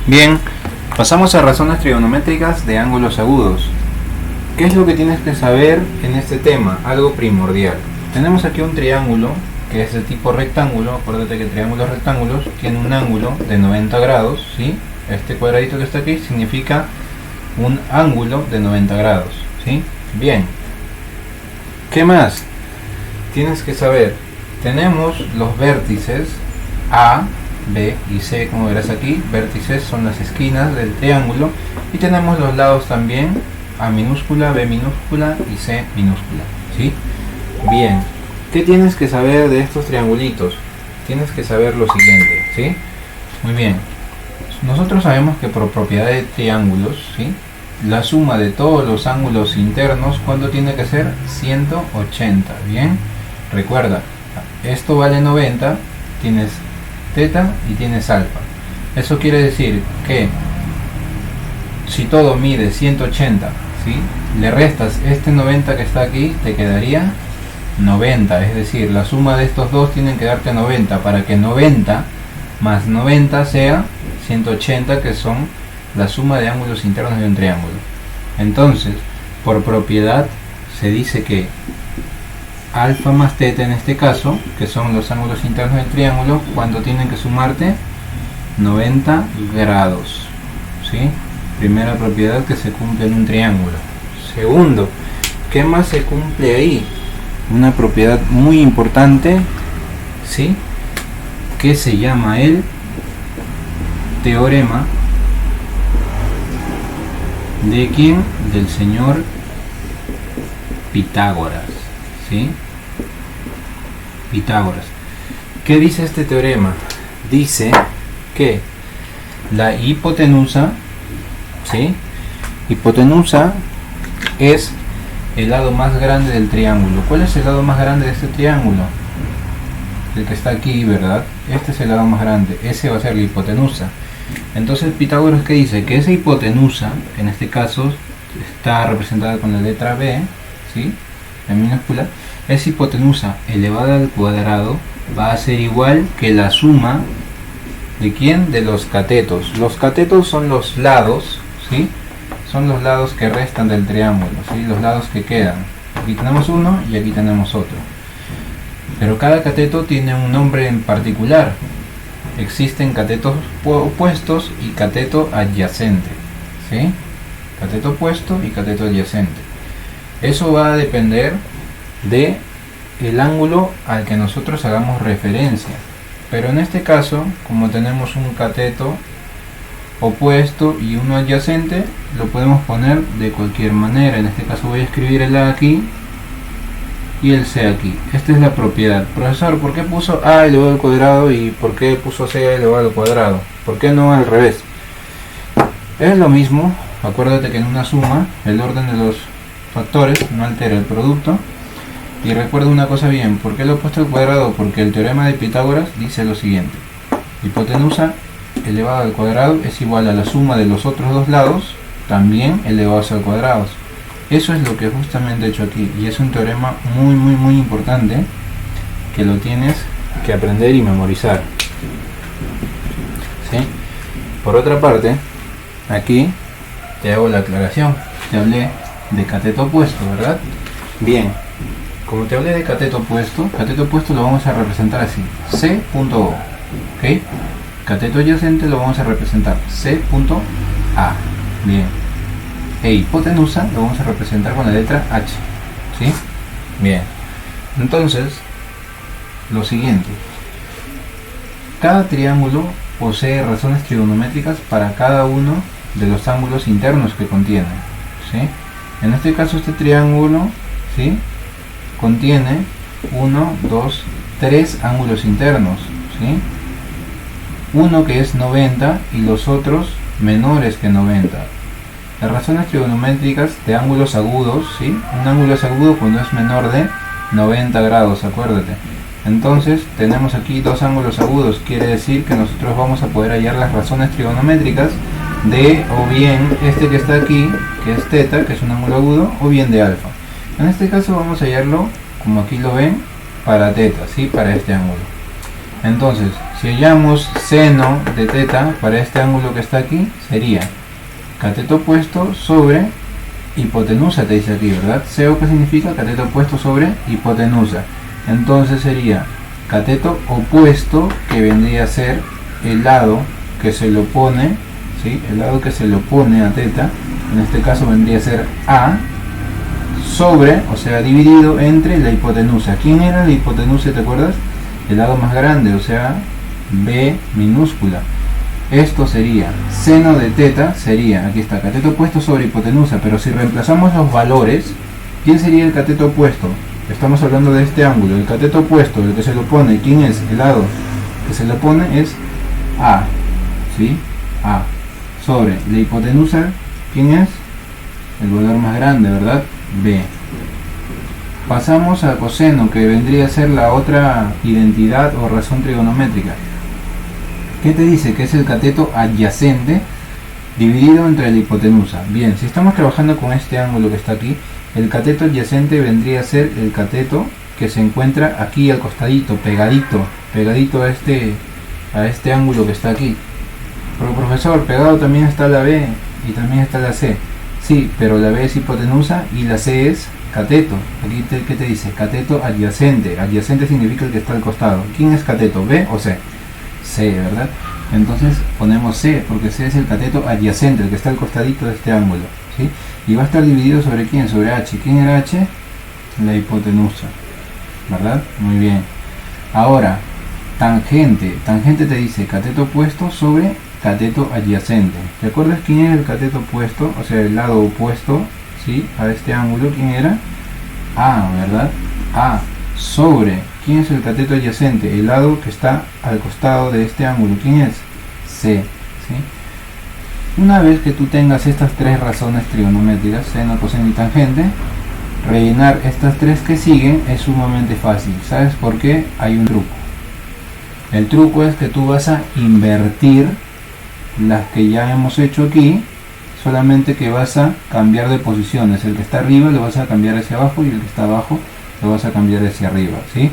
Bien, pasamos a razones trigonométricas de ángulos agudos. ¿Qué es lo que tienes que saber en este tema? Algo primordial. Tenemos aquí un triángulo que es de tipo rectángulo. Acuérdate que triángulos rectángulos tienen un ángulo de 90 grados, ¿sí? Este cuadradito que está aquí significa un ángulo de 90 grados, ¿sí? Bien. ¿Qué más? Tienes que saber, tenemos los vértices A, B y C, como verás aquí. Vértices son las esquinas del triángulo, y tenemos los lados también, A minúscula, B minúscula y C minúscula, ¿sí? Bien, ¿qué tienes que saber de estos triangulitos? Tienes que saber lo siguiente, ¿sí? Muy bien, nosotros sabemos que por propiedad de triángulos, ¿sí?, la suma de todos los ángulos internos, ¿cuánto tiene que ser? 180, ¿bien? Recuerda, esto vale 90, tienes teta y tienes alfa. Eso quiere decir que si todo mide 180, ¿sí?, le restas este 90 que está aquí, te quedaría 90. Es decir, la suma de estos dos tienen que darte 90 para que 90 más 90 sea 180, que son la suma de ángulos internos de un triángulo. Entonces, por propiedad se dice que alfa más teta, en este caso, que son los ángulos internos del triángulo, cuando tienen que sumarte 90 grados, ¿sí? Primera propiedad que se cumple en un triángulo. Segundo, ¿qué más se cumple ahí? Una propiedad muy importante, ¿sí?, que se llama el teorema de quién, del señor Pitágoras, ¿sí? Pitágoras. ¿Qué dice este teorema? Dice que la hipotenusa, ¿sí?, hipotenusa es el lado más grande del triángulo. ¿Cuál es el lado más grande de este triángulo? El que está aquí, ¿verdad? Este es el lado más grande, ese va a ser la hipotenusa. Entonces Pitágoras, ¿qué dice? Que esa hipotenusa, en este caso está representada con la letra B, ¿sí?, en minúscula, esa hipotenusa elevada al cuadrado va a ser igual que la suma de ¿quién? De los catetos. Los catetos son los lados, ¿sí?, son los lados que restan del triángulo, ¿sí?, los lados que quedan. Aquí tenemos uno y aquí tenemos otro, pero cada cateto tiene un nombre en particular. Existen catetos opuestos y cateto adyacente, ¿sí? Cateto opuesto y cateto adyacente. Eso va a depender de el ángulo al que nosotros hagamos referencia, pero en este caso, como tenemos un cateto opuesto y uno adyacente, lo podemos poner de cualquier manera. En este caso voy a escribir el A aquí y el C aquí. Esta es la propiedad. Profesor, ¿por qué puso A elevado al cuadrado y por qué puso C elevado al cuadrado? ¿Por qué no al revés? Es lo mismo. Acuérdate que en una suma el orden de los factores no altera el producto. Y recuerda una cosa bien, ¿por qué lo he puesto al cuadrado? Porque el teorema de Pitágoras dice lo siguiente: hipotenusa elevada al cuadrado es igual a la suma de los otros dos lados, también elevados al cuadrado. Eso es lo que justamente he hecho aquí, y es un teorema muy importante que lo tienes que aprender y memorizar, ¿sí? Por otra parte, aquí te hago la aclaración. Te hablé de cateto opuesto, ¿verdad? Bien, como te hablé de cateto opuesto lo vamos a representar así: C.O, ¿ok? Cateto adyacente lo vamos a representar C.A. Bien. E hipotenusa lo vamos a representar con la letra H, ¿sí? Bien. Entonces, lo siguiente: cada triángulo posee razones trigonométricas para cada uno de los ángulos internos que contiene, ¿sí? En este caso, este triángulo, ¿sí?, contiene 1, 2, 3 ángulos internos, ¿sí? Uno que es 90 y los otros menores que 90. Las razones trigonométricas de ángulos agudos, ¿sí? Un ángulo es agudo cuando es menor de 90 grados, acuérdate. Entonces tenemos aquí dos ángulos agudos, quiere decir que nosotros vamos a poder hallar las razones trigonométricas de o bien este que está aquí, que es teta, que es un ángulo agudo, o bien de alfa. En este caso vamos a hallarlo, como aquí lo ven, para teta, ¿sí?, para este ángulo. Entonces, si hallamos seno de teta para este ángulo que está aquí, sería cateto opuesto sobre hipotenusa, te dice aquí, ¿verdad? SEO, ¿qué significa? Cateto opuesto sobre hipotenusa. Entonces sería cateto opuesto, que vendría a ser el lado que se lo opone, ¿sí? El lado que se le opone a teta, en este caso vendría a ser A, sobre, o sea, dividido entre la hipotenusa. ¿Quién era la hipotenusa, te acuerdas? El lado más grande, o sea, B minúscula. Esto sería seno de teta, sería, aquí está, cateto opuesto sobre hipotenusa, pero si reemplazamos los valores, ¿quién sería el cateto opuesto? Estamos hablando de este ángulo. El cateto opuesto, el que se lo opone, ¿quién es? El lado que se le opone es A, ¿sí? A, sobre la hipotenusa, ¿quién es? El valor más grande, ¿verdad? B. Pasamos a coseno, que vendría a ser la otra identidad o razón trigonométrica. ¿Qué te dice? Que es el cateto adyacente dividido entre la hipotenusa. Bien, si estamos trabajando con este ángulo que está aquí, el cateto adyacente vendría a ser el cateto que se encuentra aquí al costadito, pegadito a este ángulo que está aquí. Pero profesor, pegado también está la B y también está la C. Sí, pero la B es hipotenusa y la C es cateto. Aquí ¿qué te dice? Cateto adyacente. Adyacente significa el que está al costado. ¿Quién es cateto? ¿B o C? C, ¿verdad? Entonces ponemos C, porque C es el cateto adyacente, el que está al costadito de este ángulo, ¿sí? Y va a estar dividido sobre ¿quién? Sobre H. ¿Quién era H? La hipotenusa, ¿verdad? Muy bien. Ahora, tangente. Tangente te dice cateto opuesto sobre cateto adyacente. ¿Te acuerdas quién es el cateto opuesto? O sea, el lado opuesto, ¿sí? A este ángulo, ¿quién era? A, ¿verdad? A sobre, ¿quién es el cateto adyacente? El lado que está al costado de este ángulo, ¿quién es? C, ¿sí? Una vez que tú tengas estas tres razones trigonométricas, seno, coseno y tangente, rellenar estas tres que siguen es sumamente fácil. ¿Sabes por qué? Hay un truco. El truco es que tú vas a invertir las que ya hemos hecho aquí, solamente que vas a cambiar de posiciones. El que está arriba lo vas a cambiar hacia abajo y el que está abajo lo vas a cambiar hacia arriba, ¿sí?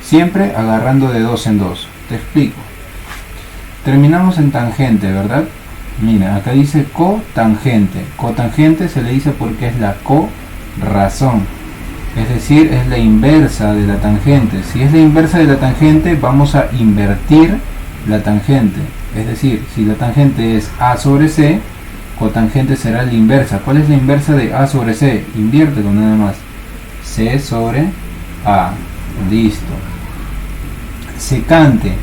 Siempre agarrando de dos en dos. Te explico. Terminamos en tangente, ¿verdad? Mira, acá dice cotangente. Cotangente se le dice porque es la co-razón. Es decir, es la inversa de la tangente. Si es la inversa de la tangente, vamos a invertir la tangente. Es decir, si la tangente es A sobre C, cotangente será la inversa. ¿Cuál es la inversa de A sobre C? Inviértelo nada más. C sobre A. Listo. Secante.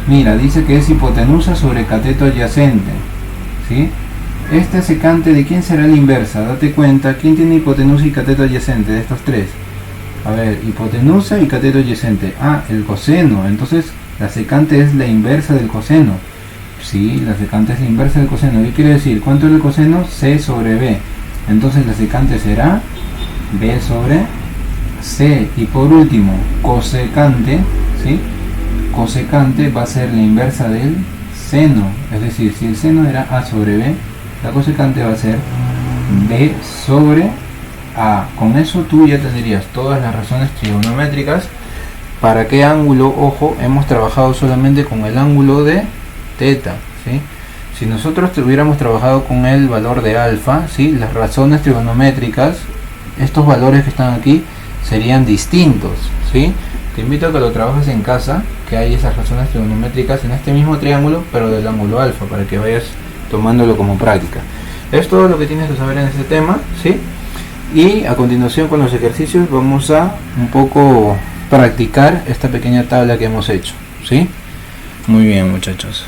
Mira, dice que es hipotenusa sobre cateto adyacente, ¿sí? Este secante, ¿de quién será la inversa? Date cuenta, ¿quién tiene hipotenusa y cateto adyacente de estos tres? A ver, hipotenusa y cateto adyacente. Ah, el coseno. Entonces, la secante es la inversa del coseno. Sí, la secante es la inversa del coseno. ¿Qué quiere decir? ¿Cuánto es el coseno? C sobre B. Entonces, la secante será B sobre C. Y por último, cosecante, ¿sí? Cosecante va a ser la inversa del seno. Es decir, si el seno era A sobre B, la cosecante va a ser B sobre A. Con eso tú ya tendrías todas las razones trigonométricas. ¿Para qué ángulo? Ojo, hemos trabajado solamente con el ángulo de teta, ¿sí? Si nosotros hubiéramos trabajado con el valor de alfa, ¿sí? Las razones trigonométricas, estos valores que están aquí, serían distintos, ¿sí? Te invito a que lo trabajes en casa, que hay esas razones trigonométricas en este mismo triángulo, pero del ángulo alfa, para que vayas tomándolo como práctica. Es todo lo que tienes que saber en este tema, ¿sí? Y a continuación, con los ejercicios, vamos a un poco practicar esta pequeña tabla que hemos hecho, ¿sí? Muy bien, muchachos.